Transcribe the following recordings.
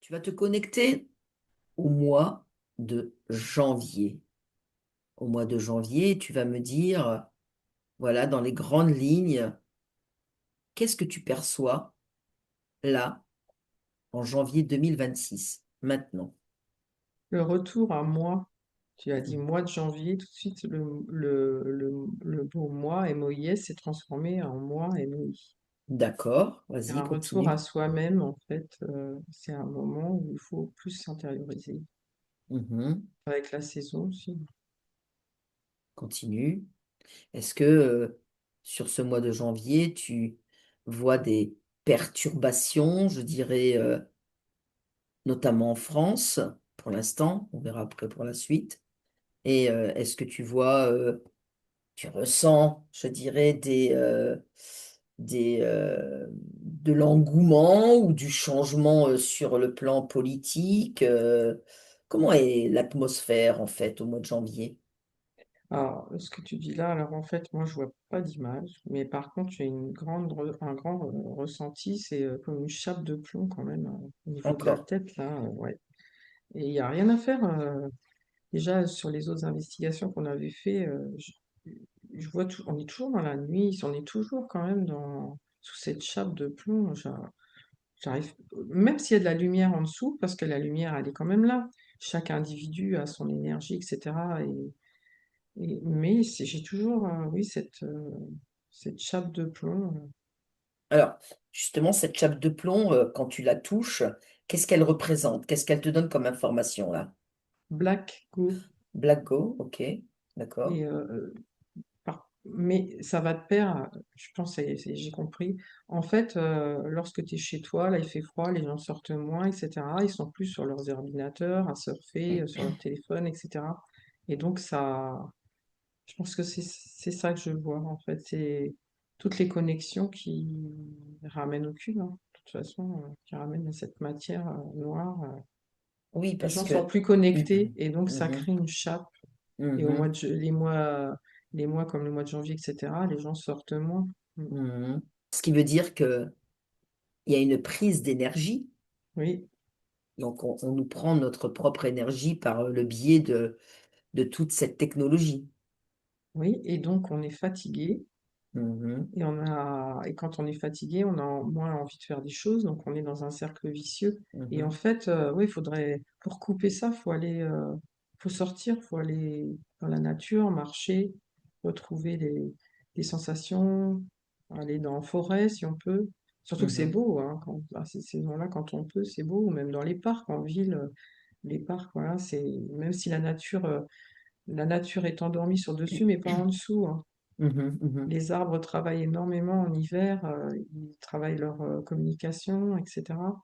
Tu vas te connecter au mois de janvier. Au mois de janvier, tu vas me dire, voilà, dans les grandes lignes, qu'est-ce que tu perçois là, en janvier 2026, maintenant? Le retour à moi, tu as dit mois de janvier, tout de suite le beau mois, MOIS, s'est transformé en mois MOI. D'accord, C'est vas-y, un retour à continue. soi-même, en fait. C'est un moment où il faut plus s'intérioriser, Mhm, avec la saison aussi. continue. Est-ce que sur ce mois de janvier, tu vois des perturbations, je dirais, notamment en France, pour l'instant, on verra après pour la suite. Et est-ce que tu vois, tu ressens, je dirais, de l'engouement ou du changement sur le plan politique? Comment est l'atmosphère en fait au mois de janvier? Alors, ce que tu dis là, alors en fait, moi, je vois pas d'image, mais par contre, j'ai un grand ressenti, c'est comme une chape de plomb quand même au niveau de la Encore. tête, là, ouais. Et il n'y a rien à faire. Déjà, sur les autres investigations qu'on avait fait, je vois tout, on est toujours dans la nuit, on est toujours quand même sous cette chape de plomb. J'arrive, même s'il y a de la lumière en dessous, parce que la lumière, elle est quand même là. Chaque individu a son énergie, etc. Mais j'ai toujours, oui, cette chape de plomb. Alors, justement, cette chape de plomb, quand tu la touches, qu'est-ce qu'elle représente? Qu'est-ce qu'elle te donne comme information là? Black Go. Black Go, ok, d'accord. Et, mais ça va de pair, je pense, j'ai compris. En fait, lorsque tu es chez toi, là, il fait froid, les gens sortent moins, etc. Ils sont plus sur leurs ordinateurs, à surfer, sur leur téléphone, etc. Et donc, je pense que c'est ça que je vois, en fait. C'est toutes les connexions qui ramènent au cube, hein, de toute façon, qui ramènent à cette matière noire. Oui, Les parce gens sont que... plus connectés Mhm, et donc ça mhm, crée une chape. Et mhm, les mois comme le mois de janvier, etc., les gens sortent moins. Mm. mhm. Ce qui veut dire que il y a une prise d'énergie. Oui, Donc, on nous prend notre propre énergie par le biais de toute cette technologie. oui. Et donc on est fatigué. Mhm, Et quand on est fatigué, on a moins envie de faire des choses. Donc on est dans un cercle vicieux. Et en mhm, fait, oui, pour couper ça, faut sortir, faut aller dans la nature, marcher, retrouver des sensations, aller dans la forêt si on peut. Surtout que c'est mhm. beau, hein, à ces saisons-là, quand on peut, c'est beau. Ou même dans les parcs, en ville, les parcs, voilà, même si la nature est endormie sur dessus, mais pas en dessous, hein. Mhm, mhm, Les arbres travaillent énormément en hiver, ils travaillent leur communication, etc.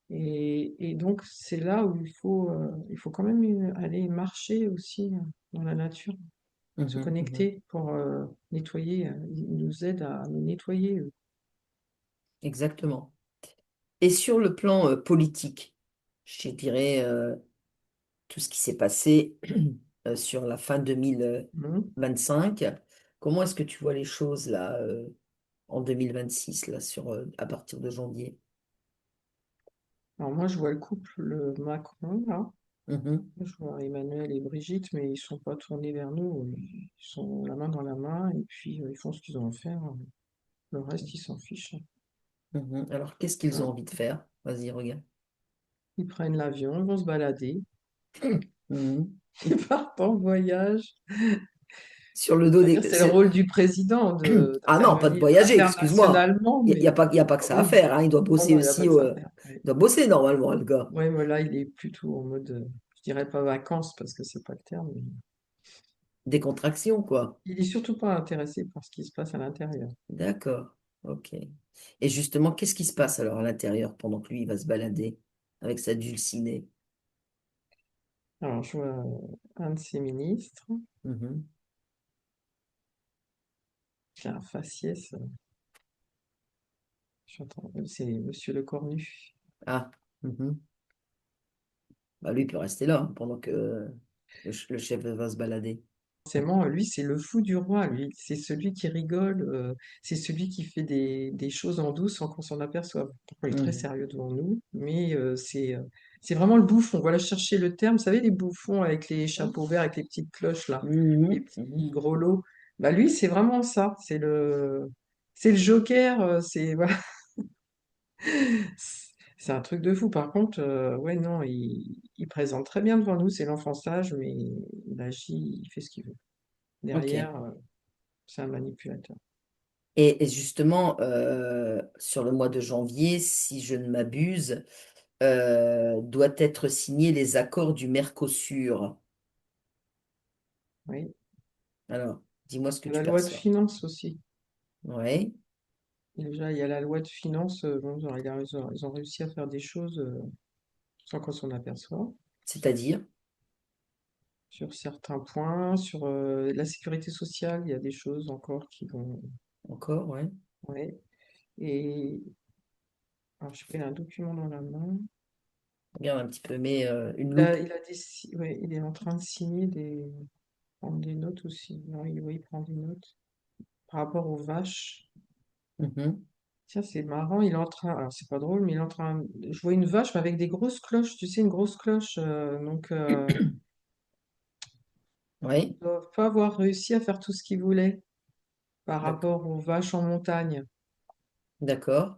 Et donc, c'est là où il faut quand même aller marcher aussi dans la nature, se mhm, mhm. connecter pour nettoyer. Ils nous aident à nous nettoyer, eux. Exactement. Et sur le plan politique, je dirais tout ce qui s'est passé sur la fin Mhm. 2025. Comment est-ce que tu vois les choses là en 2026 là, à partir de janvier? Alors moi, je vois le couple Macron, là. Mhm, Je vois Emmanuel et Brigitte, mais ils sont pas tournés vers nous. Ils sont la main dans la main et puis ils font ce qu'ils ont à faire. Le reste, ils s'en fichent. mhm. Alors, qu'est-ce qu'ils ont Hein. envie de faire? Vas-y, regarde. Ils prennent l'avion, ils vont se balader, Mhm. ils partent en voyage. Sur le dos J'allais des... dire, c'est le rôle du président Ah non, pas de d'intervenir voyager, excuse-moi. internationalement, Il n'y a, mais y a pas que ça à oui, faire, hein. Il doit oh bosser non, il n'y a pas aussi. que ça à faire. Oui, Il doit bosser normalement, le gars. ouais, mais là, il est plutôt en mode, je dirais pas vacances parce que c'est pas le terme, mais Décontraction, quoi. il est surtout pas intéressé par ce qui se passe à l'intérieur. D'accord. Ok. Et justement, qu'est-ce qui se passe alors à l'intérieur pendant que lui, il va se balader avec sa dulcinée? Alors, je vois un de ses ministres, Mhm. qui a un faciès, c'est Monsieur Le Cornu. Ah. Mhm. Bah, lui, il peut rester là hein, pendant que le chef va se balader. forcément, lui, c'est le fou du roi, lui. C'est celui qui rigole, c'est celui qui fait des choses en douce sans qu'on s'en aperçoive. Pourtant, il est très Mhm. sérieux devant nous, mais c'est vraiment le bouffon. Voilà, chercher le terme. Vous savez, les bouffons avec les chapeaux verts, avec les petites cloches, là, les Mhm. petits Mhm. grelots. Bah, lui, c'est vraiment ça. C'est le Joker. Voilà. C'est un truc de fou. Par contre, ouais, non, il présente très bien devant nous. C'est l'enfant sage, mais il agit, il fait ce qu'il veut. Ok. Derrière, c'est un manipulateur. Et justement, sur le mois de janvier, si je ne m'abuse, doit être signé les accords du Mercosur. Oui. Alors, dis-moi ce que Il y a tu la loi de perçois. finances aussi. Oui, Déjà, il y a la loi de finances. Bon, ils ont réussi à faire des choses sans qu'on s'en aperçoive. c'est-à-dire, Sur certains points, sur la sécurité sociale, il y a des choses encore qui vont. encore, ouais. Ouais. Et alors, je fais un document dans la main. Regarde un petit peu, mais une loupe. Ouais, il est en train de prendre des notes aussi. Non, oui, il prend des notes par rapport aux vaches. Mhm. Tiens, c'est marrant, il est en train, alors c'est pas drôle, mais il est en train, je vois une vache mais avec des grosses cloches, tu sais, une grosse cloche, donc ils Oui, doivent pas avoir réussi à faire tout ce qu'ils voulaient par d'accord. rapport aux vaches en montagne. D'accord.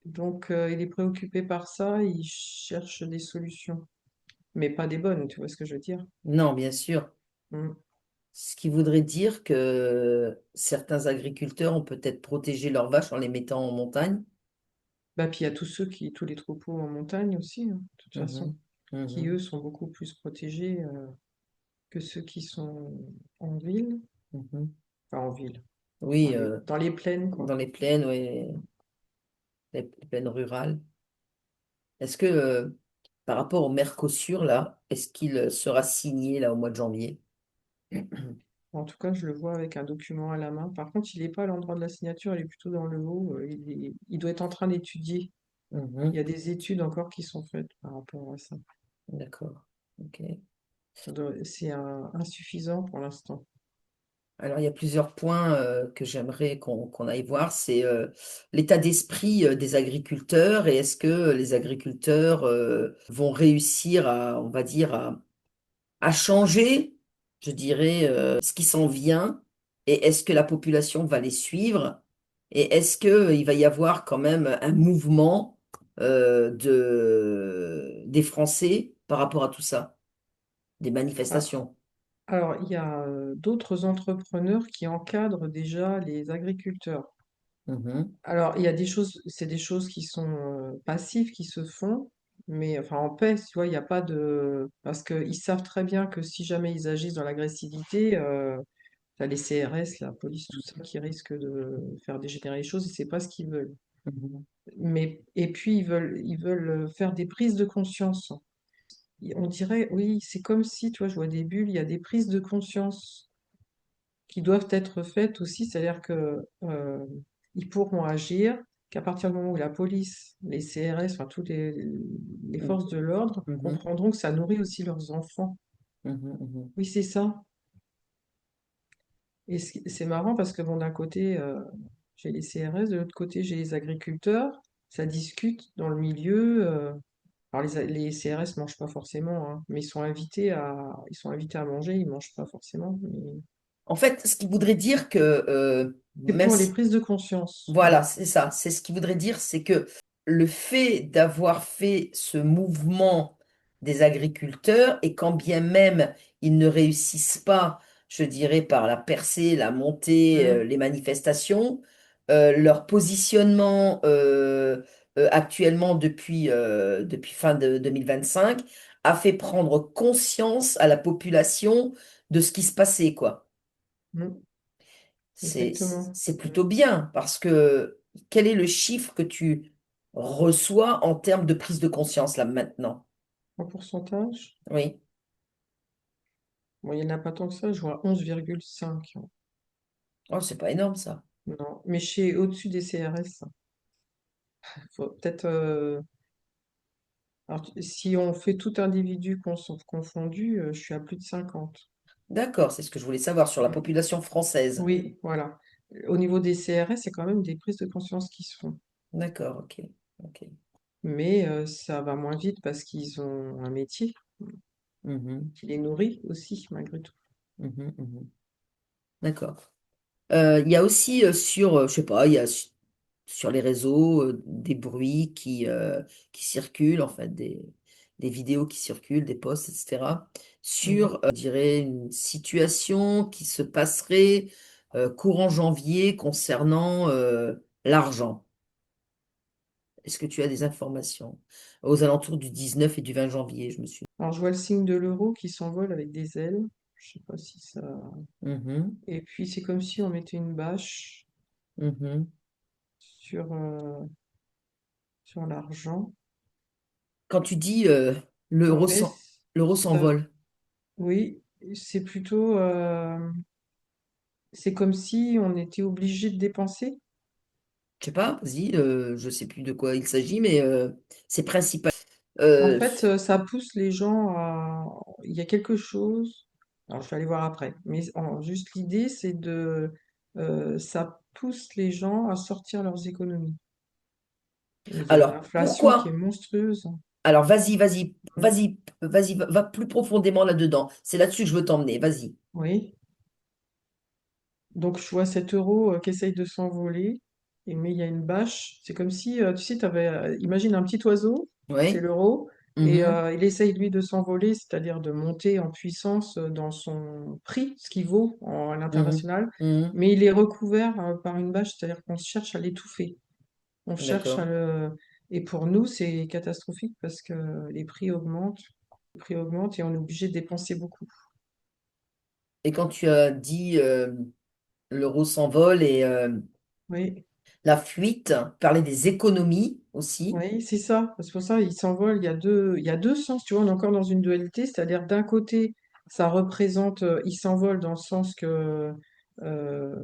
Donc il est préoccupé par ça, il cherche des solutions, mais pas des bonnes, tu vois ce que je veux dire? Non, bien sûr. Mm. Ce qui voudrait dire que certains agriculteurs ont peut-être protégé leurs vaches en les mettant en montagne. Bah, puis il y a tous les troupeaux en montagne aussi, hein, de toute façon, Mhm. qui eux Mhm. sont beaucoup plus protégés que ceux qui sont en ville, Mhm. enfin en ville, Oui, dans les plaines, quoi. dans les plaines, oui, les plaines rurales. Est-ce que par rapport au Mercosur, là, est-ce qu'il sera signé là au mois de janvier? En tout cas, je le vois avec un document à la main. Par contre, il n'est pas à l'endroit de la signature, il est plutôt dans le haut. Il doit être en train d'étudier. Il y Mhm. a des études encore qui sont faites par rapport à ça. D'accord. Ok. C'est insuffisant pour l'instant. Alors, il y a plusieurs points que j'aimerais qu'on aille voir. C'est l'état d'esprit des agriculteurs et est-ce que les agriculteurs vont réussir à, on va dire, à changer, je dirais, ce qui s'en vient et est-ce que la population va les suivre et est-ce qu'il va y avoir quand même un mouvement des Français par rapport à tout ça, des Ah, manifestations. alors, il y a d'autres entrepreneurs qui encadrent déjà les agriculteurs. Mhm, Alors, il y a des choses, c'est des choses qui sont passives, qui se font, mais enfin en paix, tu vois, il n'y a pas de. Parce qu'ils savent très bien que si jamais ils agissent dans l'agressivité, t'as les CRS, la police, tout ça, qui risquent de faire dégénérer les choses et c'est pas ce qu'ils veulent. mhm. Mais, et puis, ils veulent faire des prises de conscience. On dirait, oui, c'est comme si, tu vois, je vois des bulles, il y a des prises de conscience qui doivent être faites aussi, c'est-à-dire que ils pourront agir qu'à partir du moment où la police, les CRS, enfin les forces de l'ordre Mhm, comprendront que ça nourrit aussi leurs enfants. mhm, mhm. Oui, c'est ça. Et c'est marrant parce que bon, d'un côté, j'ai les CRS, de l'autre côté, j'ai les agriculteurs. Ça discute dans le milieu. Alors les CRS mangent pas forcément, hein, mais ils sont invités à manger, ils mangent pas forcément. En fait, ce qui voudrait dire que C'est même pour les si, prises de conscience. Mm. voilà, c'est ça, c'est ce qui voudrait dire, c'est que le fait d'avoir fait ce mouvement des agriculteurs, et quand bien même ils ne réussissent pas, je dirais, par la percée, la montée, Mm. les manifestations, leur positionnement actuellement depuis fin de 2025 a fait prendre conscience à la population de ce qui se passait, quoi. Mm. C'est, Exactement. c'est Mm. plutôt bien parce que quel est le chiffre que tu reçois en termes de prise de conscience là maintenant? En pourcentage, Oui. bon, il n'y en a pas tant que ça, je vois 11,5. Oh, c'est pas énorme ça. Non, mais chez au-dessus des CRS. Faut peut-être. Alors, si on fait tout individu confondu, je suis à plus de 50. D'accord, c'est ce que je voulais savoir sur la Mm. population française. Oui, voilà. Au niveau des CRS, c'est quand même des prises de conscience qui se font. D'accord, ok. Ok. Mais ça va moins vite parce qu'ils ont un métier Mhm, qui les nourrit aussi, malgré tout. mhm, mhm. D'accord. Il y a aussi sur, je sais pas, il y a sur les réseaux des bruits qui circulent, en fait, des vidéos qui circulent, des posts, etc. Mhm. Sur, je dirais, une situation qui se passerait courant janvier concernant l'argent. Est-ce que tu as des informations? Aux alentours du 19 et du 20 janvier, je me suis. Alors, je vois le signe de l'euro qui s'envole avec des ailes. Je sais pas si ça. Mhm, Et puis, c'est comme si on mettait une bâche mhm. sur, sur l'argent. Quand tu dis En l'euro fait, l'euro ça, s'envole, oui, c'est plutôt. C'est comme si on était obligé de dépenser. je sais pas, vas-y, je sais plus de quoi il s'agit, mais c'est principal. En Euh, fait, ça pousse les gens à. Il y a quelque chose. Alors, je vais aller voir après. Mais juste l'idée, c'est de. Ça pousse les gens à sortir leurs économies. Il y a une alors, inflation qui est pourquoi? monstrueuse. Alors, vas-y, vas-y, Mm. vas-y, vas-y, va plus profondément là-dedans. C'est là-dessus que je veux t'emmener, vas-y. Oui. Donc, je vois cet euro qui essaye de s'envoler, mais il y a une bâche. C'est comme si, tu sais, imagine un petit oiseau, c'est Oui? l'euro, et Mhm, il essaye, lui, de s'envoler, c'est-à-dire de monter en puissance dans son prix, ce qu'il vaut à mhm, l'international, mhm. mais il est recouvert par une bâche, c'est-à-dire qu'on cherche à l'étouffer. On cherche à D'accord. le... Et pour nous, c'est catastrophique parce que les prix augmentent et on est obligé de dépenser beaucoup. Et quand tu as dit l'euro s'envole et Oui. la fuite, parler des économies aussi. Oui, c'est ça. C'est pour ça il s'envole. Il y a deux sens. Tu vois, on est encore dans une dualité, c'est-à-dire d'un côté, ça représente, il s'envole dans le sens que euh,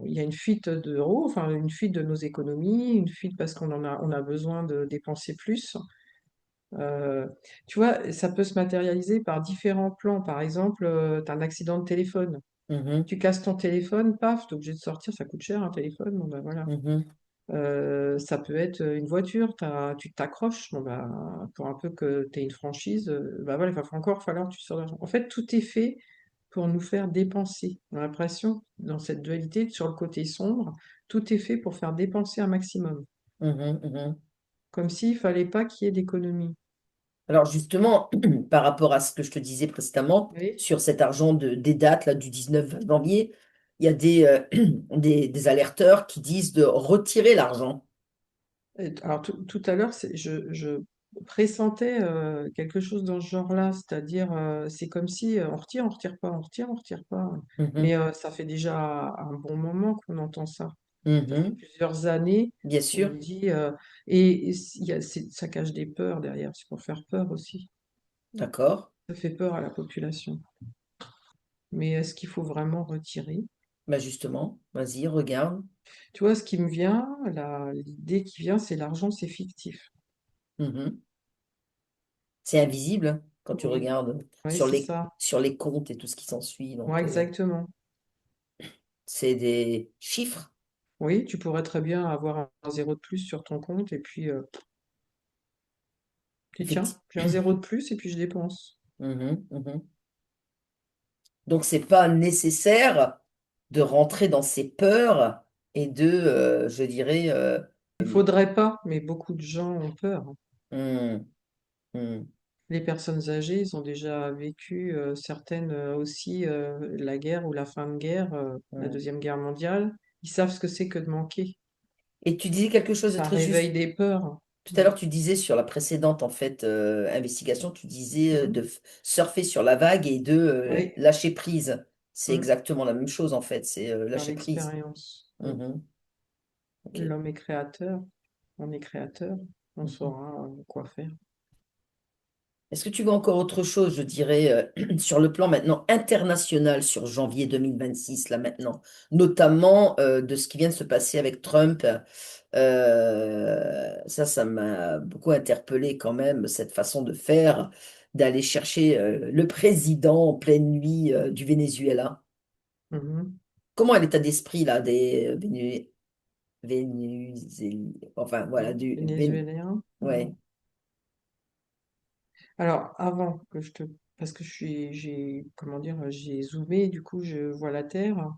il y a une fuite d'euros, enfin une fuite de nos économies, une fuite parce on a besoin de dépenser plus. Euh, Tu vois, ça peut se matérialiser par différents plans. Par exemple, tu as un accident de téléphone. Mhm, Tu casses ton téléphone, paf, tu es obligé de sortir, ça coûte cher un téléphone. Bon, ben voilà. mhm, Ça peut être une voiture, tu t'accroches, bon bah, pour un peu que tu aies une franchise, bah voilà, il va encore falloir que tu sors de l'argent. En fait, tout est fait pour nous faire dépenser. On a l'impression, dans cette dualité, sur le côté sombre, tout est fait pour faire dépenser un maximum. mhm, mhm. Comme s'il fallait pas qu'il y ait d'économie. Alors justement, par rapport à ce que je te disais précédemment, Oui. sur cet argent des dates là, du 19 janvier, il y a des alerteurs qui disent de retirer l'argent. Alors tout à l'heure, je pressentais quelque chose dans ce genre-là, c'est-à-dire c'est comme si on retire pas, on retire, on retire pas. Mais Mhm, ça fait déjà un bon moment qu'on entend ça. Ça fait mhm, plusieurs années bien qu'on sûr, dit ça cache des peurs derrière, c'est pour faire peur aussi. d'accord. Ça fait peur à la population. Mais est-ce qu'il faut vraiment retirer? Bah justement, vas-y, regarde. Tu vois, ce qui me vient, l'idée qui vient, c'est l'argent, c'est fictif. Mhm. C'est invisible hein, quand tu Oui, regardes oui, c'est ça. sur les comptes et tout ce qui s'ensuit. Ouais, Donc, exactement. c'est des chiffres. Oui, tu pourrais très bien avoir un zéro de plus sur ton compte et puis tiens, Effectivement. j'ai un zéro de plus et puis je dépense. Donc, c'est pas nécessaire de rentrer dans ces peurs et de, je dirais, Il faudrait pas, mais beaucoup de gens ont peur. hum, hum, Les personnes âgées, ils ont déjà vécu certaines aussi la guerre ou la fin de guerre, la hum. Deuxième Guerre mondiale. Ils savent ce que c'est que de manquer. Et tu disais quelque chose de Ça très réveille juste. des peurs. Tout à Mm. l'heure, tu disais sur la précédente en fait investigation, tu disais Mhm. surfer sur la vague et de Oui, lâcher prise. C'est mm. exactement la même chose en fait, c'est Par lâcher prise. l'expérience. Mm. Mhm. Ok. L'homme est créateur, on est créateur, on Mhm. saura quoi faire. Est-ce que tu vois encore autre chose, je dirais, sur le plan maintenant international sur janvier 2026, là maintenant, notamment de ce qui vient de se passer avec Trump. Ça m'a beaucoup interpellé quand même, cette façon de faire. d'aller chercher le président en pleine nuit du Venezuela. Mhm. Comment est l'état d'esprit là des enfin voilà, Vénézuélien. ouais. Alors, avant que je te... Parce que comment dire, j'ai zoomé, du coup, je vois la Terre.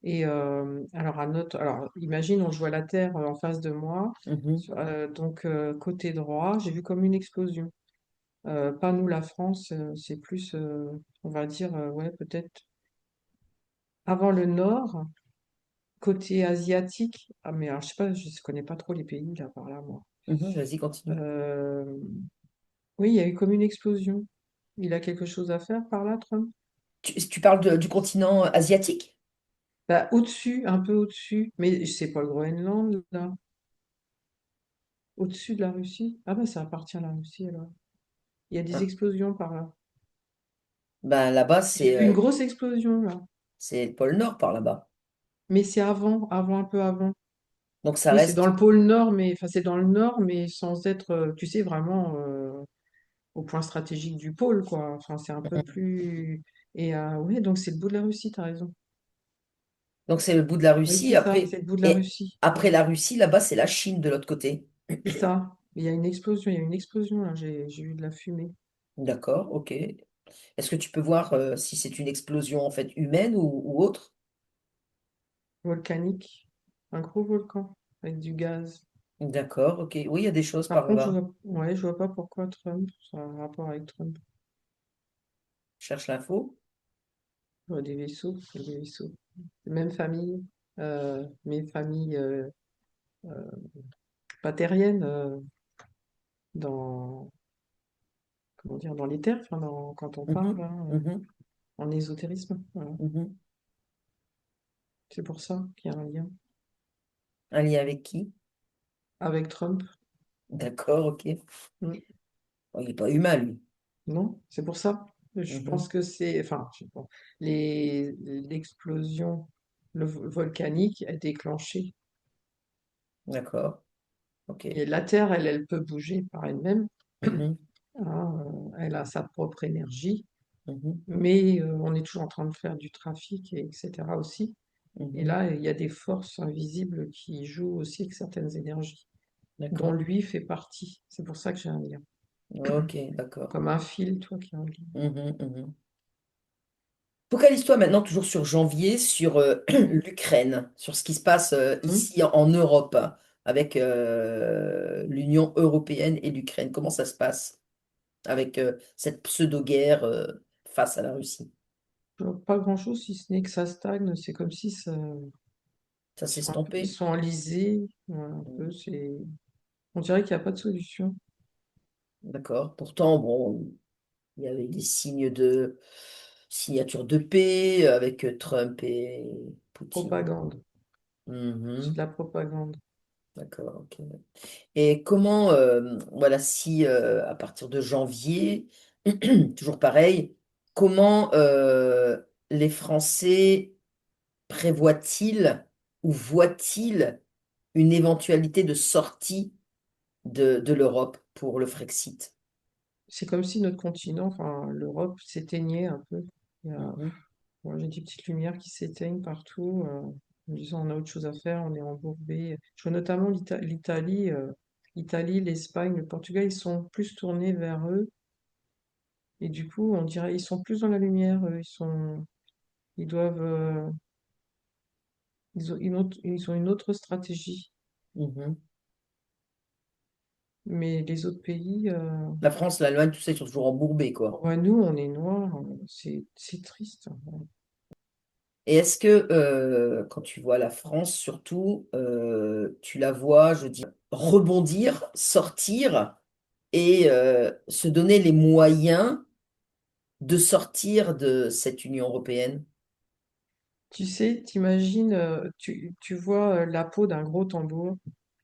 Et alors, alors, imaginons, je vois la Terre en face de moi. Mhm, Donc, côté droit, j'ai vu comme une explosion. Pas nous, la France, c'est plus, on va dire, ouais, peut-être avant le nord, côté asiatique. Ah, mais alors, je sais pas, je ne connais pas trop les pays là par là, moi. vas-y, continue. Euh, oui, il y a eu comme une explosion. Il a quelque chose à faire par là, Trump? Tu parles du continent asiatique? Bah, au-dessus, un peu au-dessus, mais c'est pas le Groenland, là. Au-dessus de la Russie. Ah bah ça appartient à la Russie alors. Il y a des Hein. explosions par là. Ben là-bas, J'ai vu une grosse explosion là. c'est le pôle Nord par là-bas. Mais c'est avant, un peu avant. Donc ça Oui, c'est dans reste. le pôle Nord, mais enfin c'est dans le Nord, mais sans être, tu sais, vraiment au point stratégique du pôle, quoi. Enfin, c'est un peu Mhm. plus. Et oui, donc c'est le bout de la Russie, t'as raison. Donc c'est le bout de la Oui, Russie. c'est ça, Après, c'est le bout de la et Russie. Ouais. après la Russie, là-bas, c'est la Chine de l'autre côté. C'est ça. Il y a une explosion, il y a une explosion là, j'ai vu de la fumée D'accord, ok. Est-ce que tu peux voir si c'est une explosion en fait humaine ou autre? volcanique. Un gros volcan avec du gaz. D'accord, ok. Oui, il y a des choses Par par contre, là. ouais, je vois pas pourquoi Trump, ça a un rapport avec Trump. Je cherche l'info. Je vois des vaisseaux, il y a des vaisseaux. Même famille, mes familles patériennes dans, comment dire, dans les terres, enfin, quand on parle Mhm, hein, mhm, en ésotérisme. Voilà. mhm. C'est pour ça qu'il y a un lien Un lien avec qui? avec Trump. D'accord, ok. Mm. Oh, il n'est pas humain, lui. Non, c'est pour ça. Je pense Mhm. que c'est, enfin, je sais pas, l'explosion volcanique est déclenchée. D'accord, ok. Et la Terre, elle peut bouger par elle-même. Mhm, Hein, elle a sa propre énergie, mhm, mais on est toujours en train de faire du trafic, etc. aussi. Et mhm. là, il y a des forces invisibles qui jouent aussi avec certaines énergies, dont D'accord. lui fait partie. C'est pour ça que j'ai un lien. Ok, d'accord. Comme un fil, toi qui as un lien. Mhm, mhm. Focalise-toi maintenant toujours sur janvier, sur l'Ukraine, sur ce qui se passe Hum. ici en Europe avec l'Union européenne et l'Ukraine. Comment ça se passe avec cette pseudo-guerre face à la Russie? Je vois pas grand-chose, si ce n'est que ça stagne. C'est comme si ça, Ça s'est ils estompé? sont enlisés. Voilà, un peu, on dirait qu'il n'y a pas de solution. D'accord. Pourtant, bon, il y avait des signes de signature de paix avec Trump et Poutine. Propagande. C'est de Mhm. la propagande. D'accord, ok. Et comment, voilà, si à partir de janvier, toujours pareil, comment les Français prévoient-ils ou voient-ils une éventualité de sortie de l'Europe pour le Frexit? C'est comme si notre continent, enfin l'Europe, s'éteignait un peu. Il y a, Mhm, bon, j'ai des petites lumières qui s'éteignent partout, en disant on a autre chose à faire, on est embourbé. Je vois notamment l'Italie, l'Espagne, le Portugal, ils sont plus tournés vers eux. Et du coup, on dirait ils sont plus dans la lumière. Ils doivent, ils ont une autre stratégie. mhm. Mais les autres pays, La France, l'Allemagne, tout ça, ils sont toujours embourbés, oh quoi. bah, nous, on est noirs, c'est triste. Et est-ce que quand tu vois la France, surtout, tu la vois, je dis, rebondir, sortir et se donner les moyens de sortir de cette Union européenne? Tu sais, t'imagines, tu vois la peau d'un gros tambour.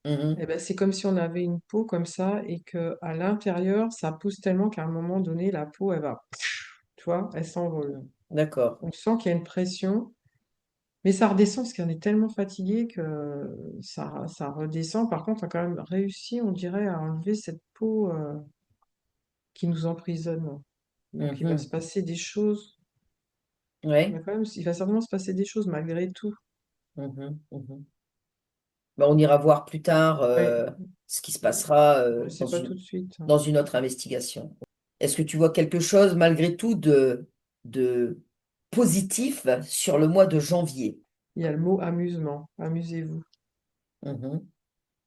Eh Mhm, ben, c'est comme si on avait une peau comme ça et que à l'intérieur, ça pousse tellement qu'à un moment donné, la peau, elle va, tu vois, elle s'envole. mhm. D'accord. On sent qu'il y a une pression, mais ça redescend parce qu'on est tellement fatigué que ça redescend. Par contre, on a quand même réussi, on dirait, à enlever cette peau qui nous emprisonne. Donc il va se Mhm. passer des choses. Ouais. Il va certainement se passer des choses malgré tout. Mhm. Mhm. Ben, on ira voir plus tard Ouais, ce qui se passera je sais pas tout de suite, hein. dans une autre investigation. Est-ce que tu vois quelque chose malgré tout de positif sur le mois de janvier? Il y a le mot amusement. Amusez-vous. Mhm.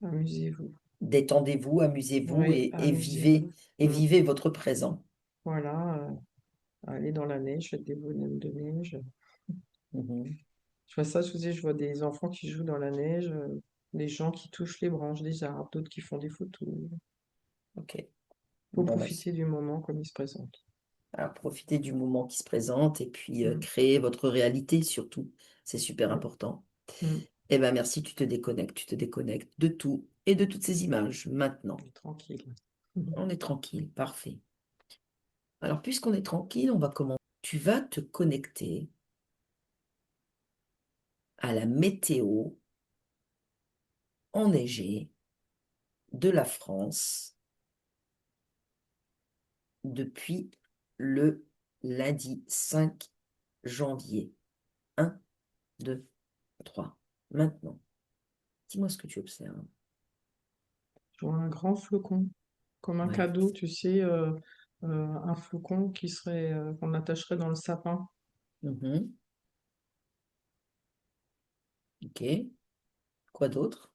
Amusez-vous. Détendez-vous, amusez-vous Oui, vivez amusez-vous. et Mm. vivez votre présent. Voilà, aller dans la neige, faites des bonhommes de neige. Mhm. Je vois ça, je vois des enfants qui jouent dans la neige, des gens qui touchent les branches des arbres, d'autres qui font des photos. Ok. Faut Bon, bah, profiter du moment comme il se présente. alors, profitez du moment qui se présente et puis Mm. créez votre réalité surtout. C'est super Ouais. important. Mm. Eh ben merci, tu te déconnectes de tout et de toutes ces images maintenant. Tranquille. On est tranquille, parfait. Alors, puisqu'on est tranquille, on va commencer. Tu vas te connecter à la météo enneigée de la France depuis le lundi 5 janvier. Un, 2, 3. Maintenant, dis-moi ce que tu observes. Je vois un grand flocon, comme un Ouais. cadeau, tu sais, un flocon qu'on attacherait dans le sapin. Mhm. Ok. Quoi d'autre?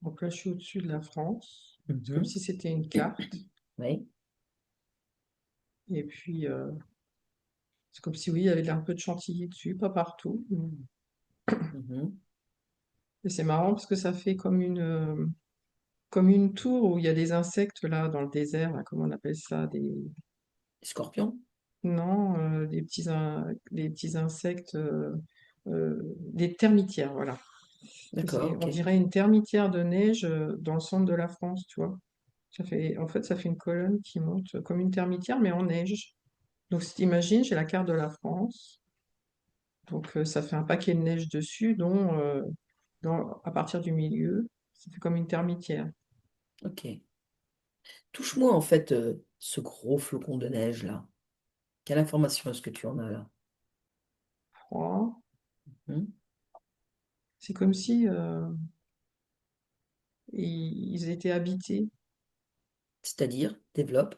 Donc là, je suis au-dessus de la France. C'est comme Mhm. si c'était une carte. Oui. Et puis, c'est comme si, oui, il y avait un peu de chantilly dessus, pas partout. Mhm. Et c'est marrant parce que ça fait comme une tour où il y a des insectes là dans le désert, là, comment on appelle ça? Scorpion? Non, des petits insectes, des termitières, voilà. D'accord, On ok. dirait une termitière de neige dans le centre de la France, tu vois. En fait, ça fait une colonne qui monte comme une termitière, mais en neige. Donc, si t'imagines, j'ai la carte de la France. Donc, ça fait un paquet de neige dessus, à partir du milieu, ça fait comme une termitière. Ok. Touche-moi en fait ce gros flocon de neige là. Quelle information est-ce que tu en as là? Froid. Hmm. C'est comme si ils étaient habités. C'est-à-dire, développe.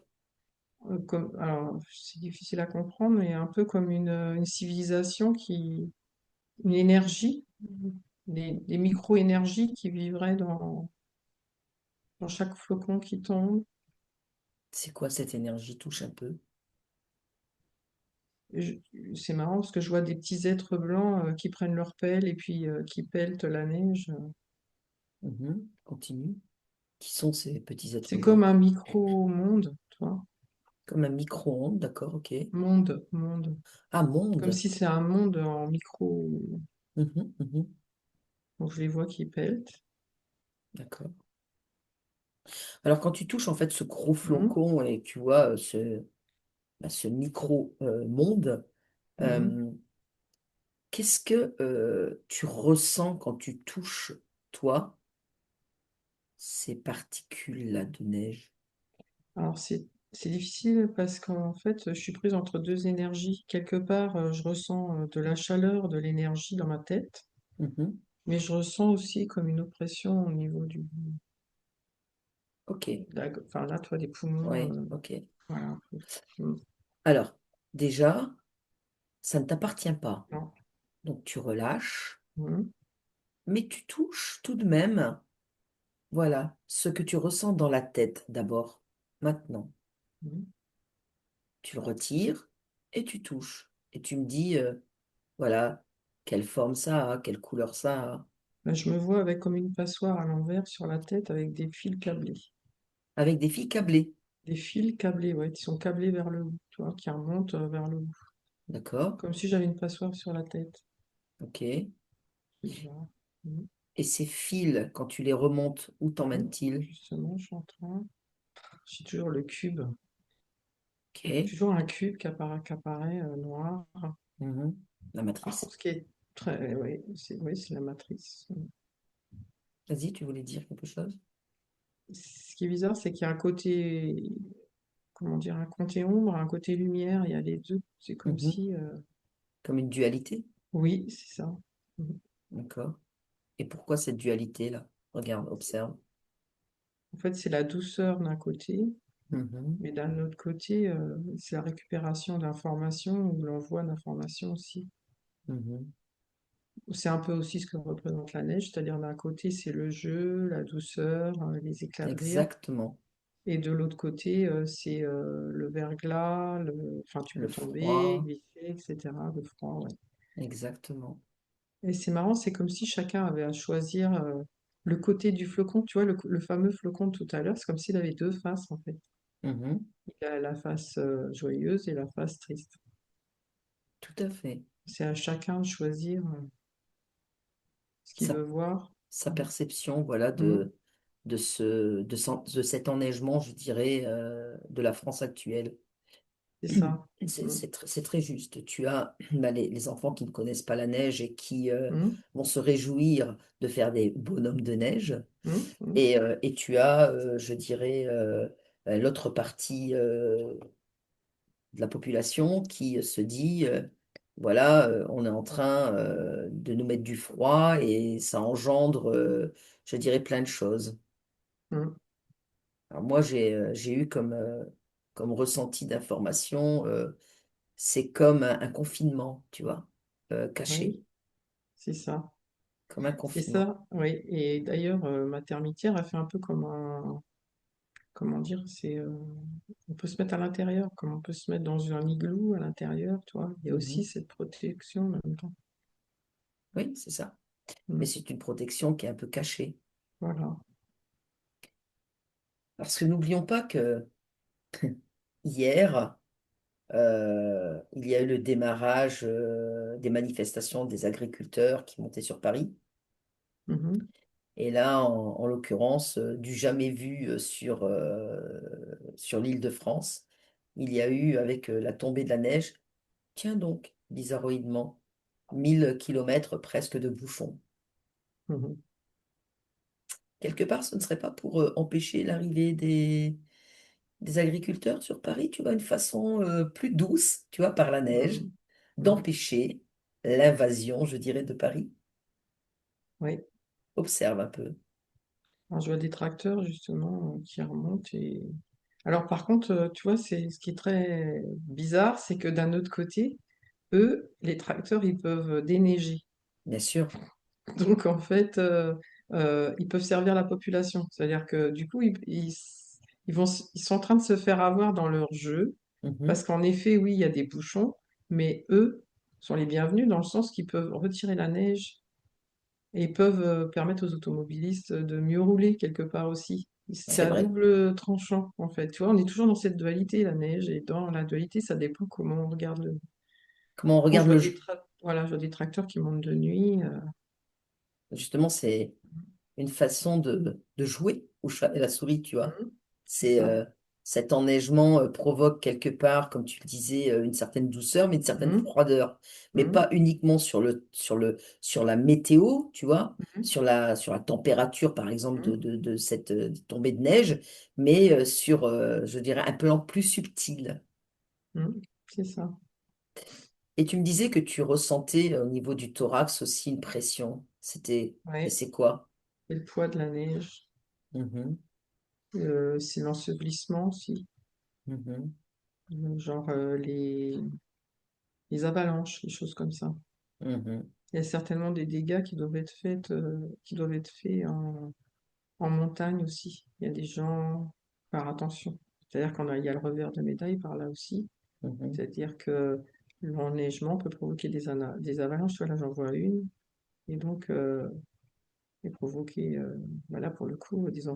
Alors, c'est difficile à comprendre, mais un peu comme une civilisation une énergie, des micro-énergies qui vivraient dans chaque flocon qui tombe. C'est quoi cette énergie? Touche un peu. Je- c'est marrant parce que je vois des petits êtres blancs qui prennent leur pelle et puis qui pelletent la neige. Mhm. Continue. Qui sont ces petits êtres C'est comme blancs? un micro-monde, tu vois. Comme un micro-ondes, d'accord, ok. Monde. Ah, Comme monde. si c'est un monde en micro. Mhm, mhm. Donc je les vois qui pelletent. D'accord. Alors quand tu touches en fait ce gros Mhm, flocon et que tu vois ce micro-monde, mhm. qu'est-ce que tu ressens quand tu touches, toi, ces particules-là de neige? Alors c'est difficile parce qu'en fait je suis prise entre deux énergies. Quelque part je ressens de la chaleur, de l'énergie dans ma tête, Mhm. mais je ressens aussi comme une oppression au niveau Ok, enfin là toi des poumons, ouais, ok. voilà un peu. Mm. Alors, déjà, ça ne t'appartient pas. Non. Donc tu relâches, Mm. mais tu touches tout de même, voilà, ce que tu ressens dans la tête d'abord. Maintenant, Mm. tu le retires et tu touches. Et tu me dis, voilà, quelle forme ça a, quelle couleur ça a, Là, je me vois avec comme une passoire à l'envers sur la tête avec des fils câblés. avec des fils câblés. Des fils câblés, ouais, qui sont câblés vers le haut, tu vois, qui remontent vers le haut. D'accord? Comme si j'avais une passoire sur la tête. Ok. Et Bizarre. Mm. ces fils, quand tu les remontes, où Mm. t'emmènent-ils? Justement, je suis en train. J'ai toujours le cube. Ok. Toujours un cube qui apparaît noir. Mhm. La Par matrice. contre, ce qui est très. Oui, c'est la matrice. Vas-y, tu voulais dire quelque chose? Ce qui est bizarre, c'est qu'il y a un côté. comment dire, un côté ombre, un côté lumière, il y a les deux. C'est comme Mhm. si, Comme une dualité. oui, c'est ça. Mhm. D'accord. Et pourquoi cette dualité-là? Regarde, observe. En fait, c'est la douceur d'un côté, Mhm. mais d'un autre côté, c'est la récupération d'informations ou l'envoi d'informations aussi. Mhm. C'est un peu aussi ce que représente la neige, c'est-à-dire d'un côté, c'est le jeu, la douceur, les éclats de rire, Exactement. et de l'autre côté, c'est le verglas, enfin, tu Le peux tomber, froid. glisser, etc., le froid, ouais. Exactement. Et c'est marrant, c'est comme si chacun avait à choisir le côté du flocon. Tu vois, le fameux flocon de tout à l'heure, c'est comme s'il avait deux faces, en fait. Mhm. Il a la face joyeuse et la face triste. Tout à fait. C'est à chacun de choisir ce qu'il Sa, veut voir. sa perception, voilà, Mm, de cet enneigement, je dirais, de la France actuelle. c'est ça. Mm, C'est très juste. Tu as bah, les enfants qui ne connaissent pas la neige et qui mm, vont se réjouir de faire des bonhommes de neige. mm, mm, Et tu as, je dirais, l'autre partie de la population qui se dit, voilà, on est en train de nous mettre du froid et ça engendre, je dirais, plein de choses. mm. Alors moi, j'ai eu comme ressenti d'information, c'est comme un confinement, tu vois, caché, Oui, c'est ça. comme un C'est confinement. ça, oui. Et d'ailleurs, ma termitière a fait un peu comme un, comment dire, on peut se mettre à l'intérieur, comme on peut se mettre dans un igloo à l'intérieur, toi. Il y a aussi Mhm. cette protection en même temps. Oui, c'est ça. Mais Mm. c'est une protection qui est un peu cachée. Voilà. Parce que n'oublions pas que hier, il y a eu le démarrage des manifestations des agriculteurs qui montaient sur Paris. Mhm. Et là, en l'occurrence, du jamais vu sur l'Île-de-France, il y a eu, avec la tombée de la neige, tiens donc, bizarroïdement, 1000 kilomètres presque de bouchons. Mhm. Quelque part, ce ne serait pas pour empêcher l'arrivée des agriculteurs sur Paris, tu vois, une façon plus douce, tu vois, par la neige, Mhm. Mhm. d'empêcher l'invasion, je dirais, de Paris. Oui. Observe un peu. Alors, je vois des tracteurs justement qui remontent Alors par contre, tu vois, c'est ce qui est très bizarre, c'est que d'un autre côté, eux, les tracteurs, ils peuvent déneiger. Bien sûr. Donc en fait, ils peuvent servir la population. C'est-à-dire que du coup, ils sont en train de se faire avoir dans leur jeu, Mhm. parce qu'en effet, oui, il y a des bouchons, mais eux sont les bienvenus dans le sens qu'ils peuvent retirer la neige et ils peuvent permettre aux automobilistes de mieux rouler quelque part aussi. C'est C'est à vrai. double tranchant, en fait. Tu vois, on est toujours dans cette dualité, la neige, et dans la dualité, ça dépend comment on regarde Comment on Moi, je regarde vois le des jeu. voilà, je vois des tracteurs qui montent de nuit. Justement, c'est une façon de jouer au chat et la souris, tu vois. Mhm, c'est C'est ça. cet enneigement provoque quelque part, comme tu le disais, une certaine douceur, mais une certaine Mhm, froideur. Mais mhm, pas uniquement sur la météo, tu vois, mhm, sur la température, par exemple, mhm, de cette tombée de neige, mais sur, je dirais, un plan plus subtil. mhm, c'est ça. Et tu me disais que tu ressentais au niveau du thorax aussi une pression. Et Ouais, c'est quoi? et le poids de la neige, Mhm, c'est l'ensevelissement aussi, mhm, genre les avalanches, les choses comme ça. mhm, Il y a certainement des dégâts qui doivent être faits en montagne aussi. Il y a des gens, faire attention. C'est-à-dire il y a le revers de médaille par là aussi. mhm. C'est-à-dire que l'enneigement peut provoquer des avalanches. Voilà, j'en vois une. Et donc, et provoquer, voilà, pour le coup, des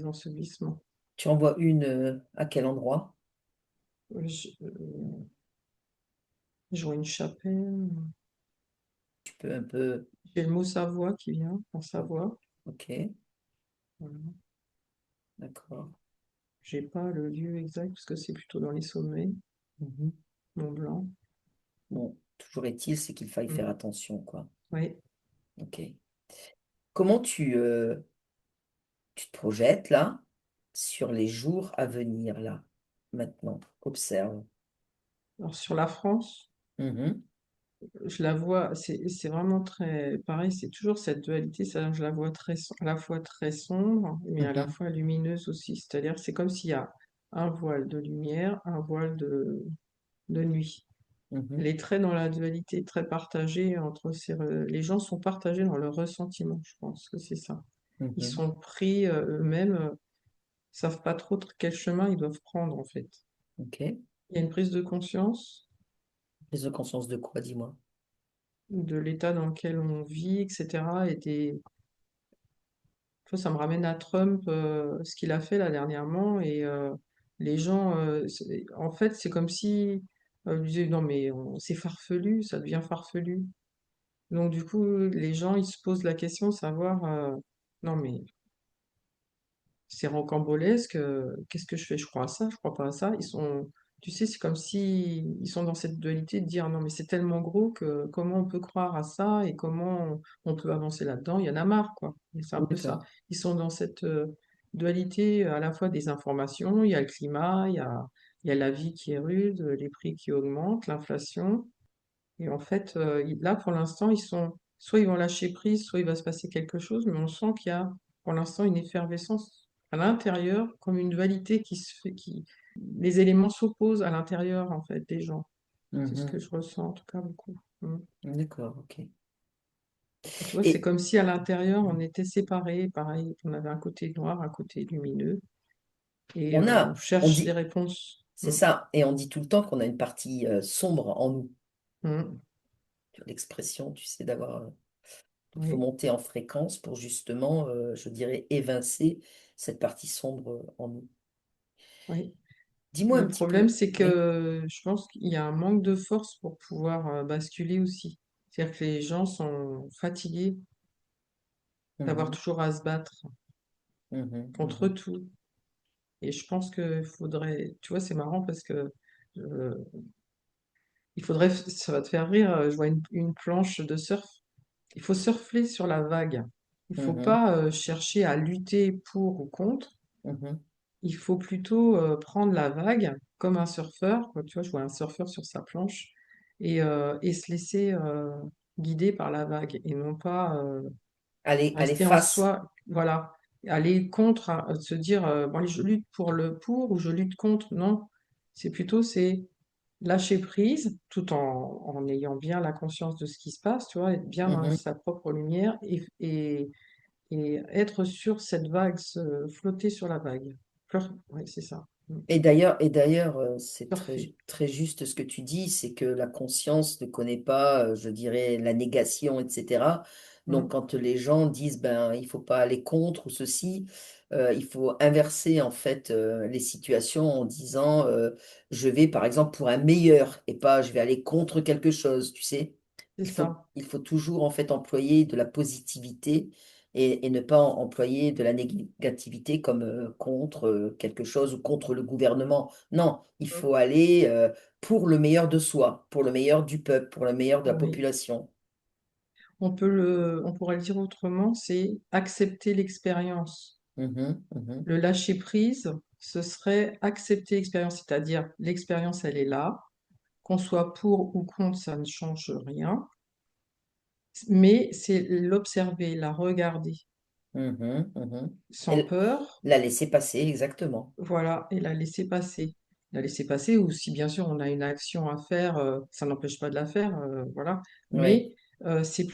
ensevelissements. Tu en vois une à quel endroit? Je vois une chapelle. Tu peux un peu. J'ai le mot Savoie qui vient, en Savoie. Ok, Voilà. d'accord. J'ai pas le lieu exact parce que c'est plutôt dans les sommets, Mhm. Mont Blanc. Bon, toujours est-il, c'est qu'il faille faire Mm. attention, quoi. Oui. Ok. Comment tu te projettes là sur les jours à venir là? maintenant? Observe. Alors sur la France, Mhm, je la vois, c'est vraiment très pareil, c'est toujours cette dualité, c'est-à-dire que je la vois à la fois très sombre, mais à la mhm, fois lumineuse aussi. C'est-à-dire c'est comme s'il y a un voile de lumière, un voile de nuit. mhm, Elle est très dans la dualité, très partagée entre les gens sont partagés dans leur ressentiment, je pense que c'est ça. Ils mhm. sont pris eux-mêmes, savent pas trop quel chemin ils doivent prendre en fait. Ok. Il y a une prise de conscience Prise de conscience de quoi, dis-moi? de l'état dans lequel on vit, etc. Tu vois, ça me ramène à Trump, ce qu'il a fait là dernièrement, et les gens, en fait, c'est comme si ils disaient non mais c'est farfelu, ça devient farfelu. Donc du coup, les gens, ils se posent la question de savoir, non mais c'est rocambolesque, qu'est-ce que je fais? Je crois à ça, je crois pas à ça. Tu sais, c'est comme si ils sont dans cette dualité de dire non mais c'est tellement gros que comment on peut croire à ça et comment on peut avancer là-dedans? Il y en a marre, quoi. Et c'est un peu ça. D'accord. Ils sont dans cette dualité à la fois des informations, il y a le climat, il y a la vie qui est rude, les prix qui augmentent, l'inflation. Et en fait, là, pour l'instant, soit ils vont lâcher prise, soit il va se passer quelque chose, mais on sent qu'il y a, pour l'instant, une effervescence à l'intérieur, comme une dualité qui se fait, les éléments s'opposent à l'intérieur, en fait, des gens. C'est ce que Mhm. je ressens, en tout cas, beaucoup. Mm. D'accord, ok. Et tu vois, c'est Et comme si à l'intérieur, on était séparés, pareil, on avait un côté noir, un côté lumineux, et on on cherche des dit, réponses. c'est Mm. ça, et on dit tout le temps qu'on a une partie sombre en nous. Mm. Tu vois, l'expression, tu sais, d'avoir, il faut Oui, monter en fréquence pour justement, je dirais, évincer cette partie sombre en nous. oui. Dis-moi un Le petit problème, peu. c'est Oui. que je pense qu'il y a un manque de force pour pouvoir basculer aussi. C'est-à-dire que les gens sont fatigués d'avoir Mhm, toujours à se battre mhm, contre mhm, tout. Et je pense qu'il faudrait, tu vois, c'est marrant parce que euh, il faudrait, ça va te faire rire, je vois une planche de surf. Il faut surfer sur la vague. Il faut mhm, pas chercher à lutter pour ou contre. mhm. Il faut plutôt prendre la vague comme un surfeur, quoi. Tu vois, je vois un surfeur sur sa planche et se laisser guider par la vague et non pas Allez, rester en face. soi, voilà, aller contre, se dire bon, allez, je lutte pour le pour ou je lutte contre. Non, c'est lâcher prise tout en ayant bien la conscience de ce qui se passe, tu vois, être bien dans Mhm. sa propre lumière et être sur cette vague, flotter sur la vague. Oui, c'est ça. Mm. Et d'ailleurs, c'est Parfait. très juste ce que tu dis, c'est que la conscience ne connaît pas, je dirais, la négation, etc. Donc, Mm. quand les gens disent, ben, il faut pas aller contre ou ceci, il faut inverser en fait les situations en disant, je vais par exemple pour un meilleur et pas je vais aller contre quelque chose, tu sais. C'est ça. Il faut toujours en fait employer de la positivité et ne pas employer de la négativité comme contre quelque chose ou contre le gouvernement. Non, il Mm. faut aller pour le meilleur de soi, pour le meilleur du peuple, pour le meilleur de la Oui. population. On pourrait le dire autrement, c'est accepter l'expérience. Mhm, mhm, Le lâcher prise, ce serait accepter l'expérience, c'est-à-dire l'expérience, elle est là, qu'on soit pour ou contre, ça ne change rien, mais c'est l'observer, la regarder mhm, mhm. sans Et peur. la laisser passer, exactement. Voilà, et la laisser passer. La laisser passer, ou si bien sûr on a une action à faire, ça n'empêche pas de la faire, voilà. Oui. Mais c'est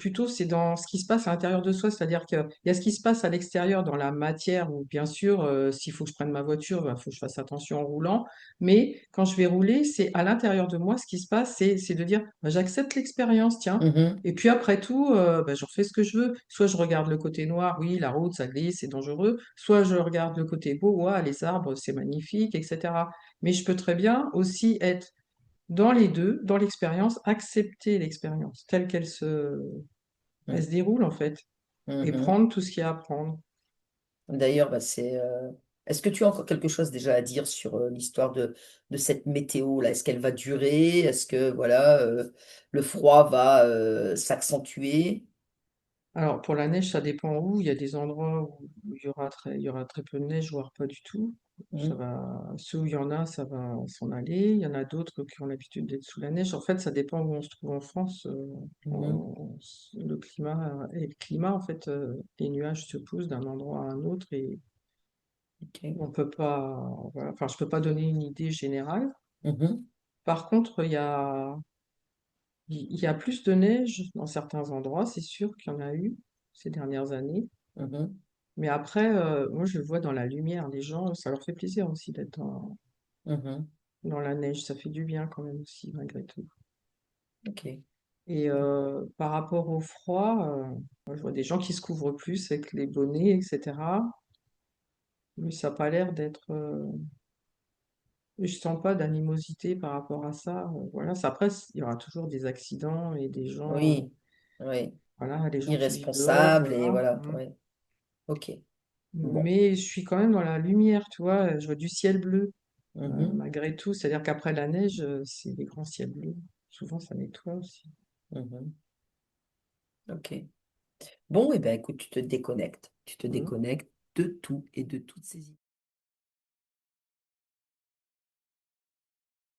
dans ce qui se passe à l'intérieur de soi, c'est-à-dire qu'il y a ce qui se passe à l'extérieur dans la matière, où bien sûr, s'il faut que je prenne ma voiture, il faut que je fasse attention en roulant. Mais quand je vais rouler, c'est à l'intérieur de moi, ce qui se passe, c'est de dire, bah, j'accepte l'expérience, tiens. Mhm, Et puis après tout, bah, j'en fais ce que je veux. Soit je regarde le côté noir, oui, la route, ça glisse, c'est dangereux. Soit je regarde le côté beau, ouah, les arbres, c'est magnifique, etc. Mais je peux très bien aussi être dans les deux, dans l'expérience, accepter l'expérience telle elle se déroule en fait, et mhm. prendre tout ce qu'il y a à prendre. D'ailleurs, bah, est-ce que tu as encore quelque chose déjà à dire sur l'histoire de cette météo-là? Est-ce qu'elle va durer? Est-ce que voilà, le froid va s'accentuer? Alors pour la neige, ça dépend où. Il y a des endroits où il y aura très peu de neige, voire pas du tout. Ça Mhm. va, ceux où il y en a, ça va s'en aller. Il y en a d'autres qui ont l'habitude d'être sous la neige. En fait, ça dépend où on se trouve en France. Mhm. Le climat, en fait, les nuages se poussent d'un endroit à un autre et Ok. on peut pas, voilà. Enfin, je peux pas donner une idée générale. Mhm. Par contre, il y a plus de neige dans certains endroits, c'est sûr qu'il y en a eu ces dernières années. Mhm. Mais après, moi, je le vois dans la lumière. Les gens, ça leur fait plaisir aussi d'être Mhm. dans la neige. Ça fait du bien quand même aussi, malgré tout. Ok. Et par rapport au froid, moi, je vois des gens qui se couvrent plus avec les bonnets, etc. Mais ça n'a pas l'air d'être. Je sens pas d'animosité par rapport à ça. Voilà. Après, il y aura toujours des accidents et des gens, Oui. Oui. voilà, les gens qui vivent dehors, Irresponsable et voilà. voilà. Hein. Ouais. Ok. Bon. Mais je suis quand même dans la lumière, tu vois. Je vois du ciel bleu, Mhm. malgré tout. C'est-à-dire qu'après la neige, c'est des grands ciels bleus. Souvent, ça nettoie aussi. Mhm. Ok. Bon, et ben écoute, tu te déconnectes. Tu te Mmh. déconnectes de tout et de toutes ces